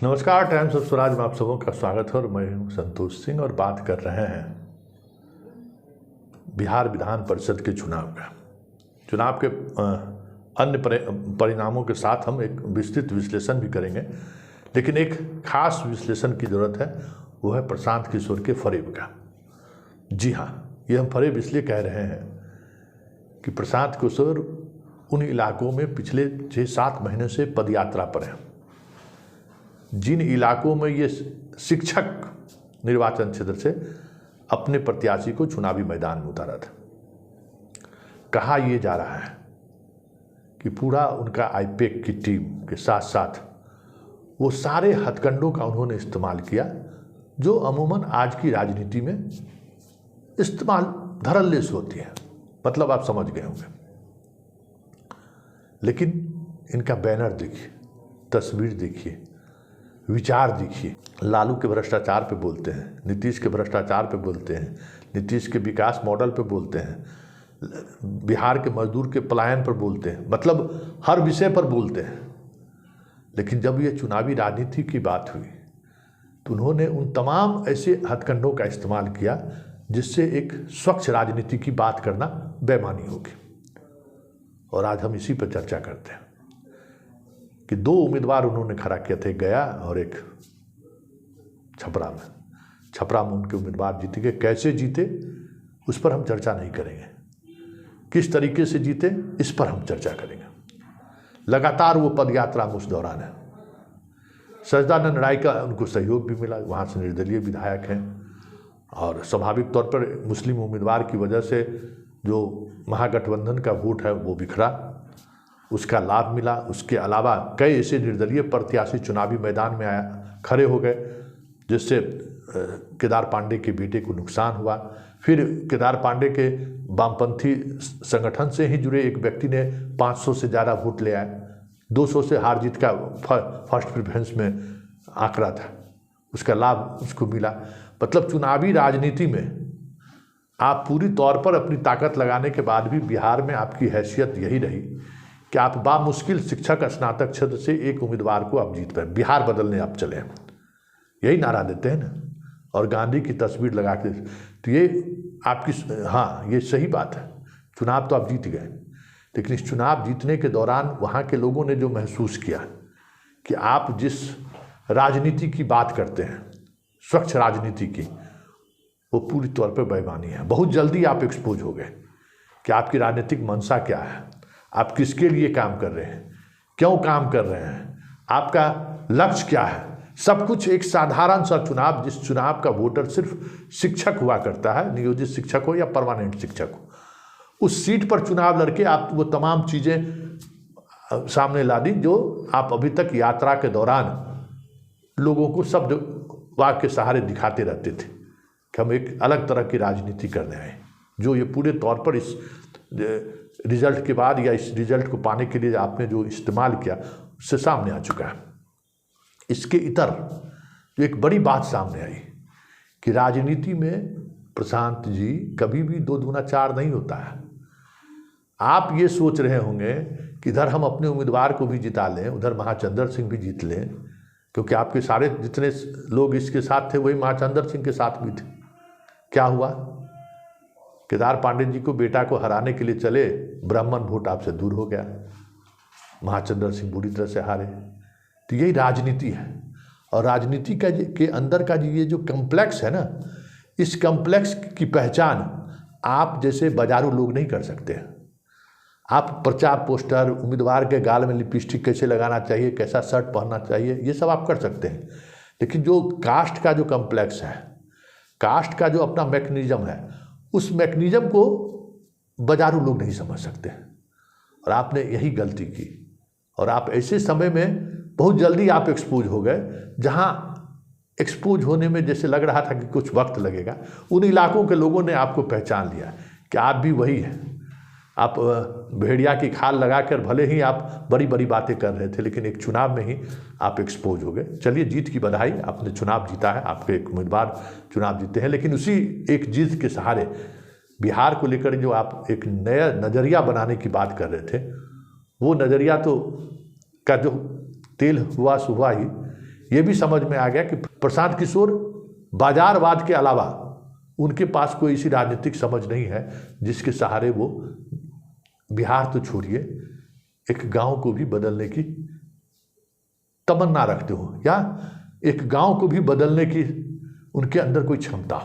नमस्कार, times of Swaraj में आप सबों का स्वागत है और मैं हूं संतोष सिंह और बात कर रहे हैं बिहार विधान परिषद के चुनाव के अन्य परिणामों के साथ हम एक विस्तृत विश्लेषण भी करेंगे। लेकिन एक खास विश्लेषण की ज़रूरत है, वो है प्रशांत किशोर के फरेब का। जी हाँ, ये हम फरेब इसलिए कह रहे हैं कि प्रशांत किशोर उन इलाकों में पिछले 6-7 महीने से पदयात्रा पर हैं, जिन इलाकों में ये शिक्षक निर्वाचन क्षेत्र से अपने प्रत्याशी को चुनावी मैदान में उतारा था। कहा यह जा रहा है कि पूरा उनका आईपैक की टीम के साथ साथ वो सारे हथकंडों का उन्होंने इस्तेमाल किया जो अमूमन आज की राजनीति में इस्तेमाल धड़ल्ले से होती है। मतलब आप समझ गए होंगे। लेकिन इनका बैनर देखिए, तस्वीर देखिए, विचार देखिए। लालू के भ्रष्टाचार पे बोलते हैं, नीतीश के भ्रष्टाचार पे बोलते हैं, नीतीश के विकास मॉडल पे बोलते हैं, बिहार के मजदूर के पलायन पर बोलते हैं, मतलब हर विषय पर बोलते हैं। लेकिन जब ये चुनावी राजनीति की बात हुई तो उन्होंने उन तमाम ऐसे हथकंडों का इस्तेमाल किया जिससे एक स्वच्छ राजनीति की बात करना बेईमानी होगी। और आज हम इसी पर चर्चा करते हैं कि 2 उम्मीदवार उन्होंने खड़ा किए थे, गया और एक छपरा में उनके उम्मीदवार जीत गए। कैसे जीते उस पर हम चर्चा नहीं करेंगे, किस तरीके से जीते इस पर हम चर्चा करेंगे। लगातार वो पदयात्रा में उस दौरान है। सजदानंद राय का उनको सहयोग भी मिला, वहाँ से निर्दलीय विधायक हैं और स्वाभाविक तौर पर मुस्लिम उम्मीदवार की वजह से जो महागठबंधन का वोट है वो बिखरा, उसका लाभ मिला। उसके अलावा कई ऐसे निर्दलीय प्रत्याशी चुनावी मैदान में खड़े हो गए जिससे केदार पांडे के बेटे को नुकसान हुआ। फिर केदार पांडे के वामपंथी संगठन से ही जुड़े एक व्यक्ति ने 500 से ज़्यादा वोट ले आए। 200 से हार जीत का फर्स्ट प्रेफरेंस में आंकड़ा था, उसका लाभ उसको मिला। मतलब चुनावी राजनीति में आप पूरी तौर पर अपनी ताकत लगाने के बाद भी बिहार में आपकी हैसियत यही रही कि आप बामुश्किल शिक्षक स्नातक क्षेत्र से एक उम्मीदवार को आप जीत पाए। बिहार बदलने आप चले, यही नारा देते हैं ना, और गांधी की तस्वीर लगा के। तो ये आपकी, हाँ ये सही बात है, चुनाव तो आप जीत गए। लेकिन इस चुनाव जीतने के दौरान वहाँ के लोगों ने जो महसूस किया कि आप जिस राजनीति की बात करते हैं, स्वच्छ राजनीति की, वो पूरी तौर पर बेईमानी है। बहुत जल्दी आप एक्सपोज हो गए कि आपकी राजनीतिक मंशा क्या है, आप किसके लिए काम कर रहे हैं, क्यों काम कर रहे हैं, आपका लक्ष्य क्या है। सब कुछ एक साधारण सा चुनाव, जिस चुनाव का वोटर सिर्फ शिक्षक हुआ करता है, नियोजित शिक्षक हो या परमानेंट शिक्षक हो, उस सीट पर चुनाव लड़के आप वो तमाम चीज़ें सामने ला दी जो आप अभी तक यात्रा के दौरान लोगों को शब्द वाक्य के सहारे दिखाते रहते थे कि हम एक अलग तरह की राजनीति करने आए। जो ये पूरे तौर पर इस रिजल्ट के बाद या इस रिजल्ट को पाने के लिए आपने जो इस्तेमाल किया उससे सामने आ चुका है। इसके इतर जो एक बड़ी बात सामने आई कि राजनीति में प्रशांत जी कभी भी 2 दूना 4 नहीं होता है। आप ये सोच रहे होंगे कि इधर हम अपने उम्मीदवार को भी जिता लें, उधर महाचंद्र सिंह भी जीत लें, क्योंकि आपके सारे जितने लोग इसके साथ थे वही महाचंद्र सिंह के साथ भी थे। क्या हुआ? केदार पांडे जी को बेटा को हराने के लिए चले, ब्राह्मण वोट आपसे दूर हो गया, महाचंद्र सिंह बुरी तरह से हारे। तो यही राजनीति है। और राजनीति का के अंदर का ये जो कम्प्लेक्स है ना, इस कम्प्लेक्स की पहचान आप जैसे बाजारू लोग नहीं कर सकते हैं। आप प्रचार पोस्टर, उम्मीदवार के गाल में लिपस्टिक कैसे लगाना चाहिए, कैसा शर्ट पहनना चाहिए, ये सब आप कर सकते हैं। लेकिन जो कास्ट का जो कम्प्लेक्स है, कास्ट का जो अपना मैकेनिज्म है, उस मैकेनिज्म को बाजारू लोग नहीं समझ सकते। और आपने यही गलती की और आप ऐसे समय में बहुत जल्दी आप एक्सपोज हो गए, जहाँ एक्सपोज होने में जैसे लग रहा था कि कुछ वक्त लगेगा, उन इलाकों के लोगों ने आपको पहचान लिया कि आप भी वही हैं। आप भेड़िया की खाल लगाकर भले ही आप बड़ी बड़ी बातें कर रहे थे, लेकिन एक चुनाव में ही आप एक्सपोज हो गए। चलिए, जीत की बधाई, आपने चुनाव जीता है, आपके एक उम्मीदवार चुनाव जीते हैं। लेकिन उसी एक जीत के सहारे बिहार को लेकर जो आप एक नया नज़रिया बनाने की बात कर रहे थे, वो नज़रिया तो का जो तेल हुआ सो हुआ ही, ये भी समझ में आ गया कि प्रशांत किशोर बाजारवाद के अलावा उनके पास कोई ऐसी राजनीतिक समझ नहीं है जिसके सहारे वो बिहार तो छोड़िए एक गांव को भी बदलने की तमन्ना रखते हो या एक गांव को भी बदलने की उनके अंदर कोई क्षमता हो।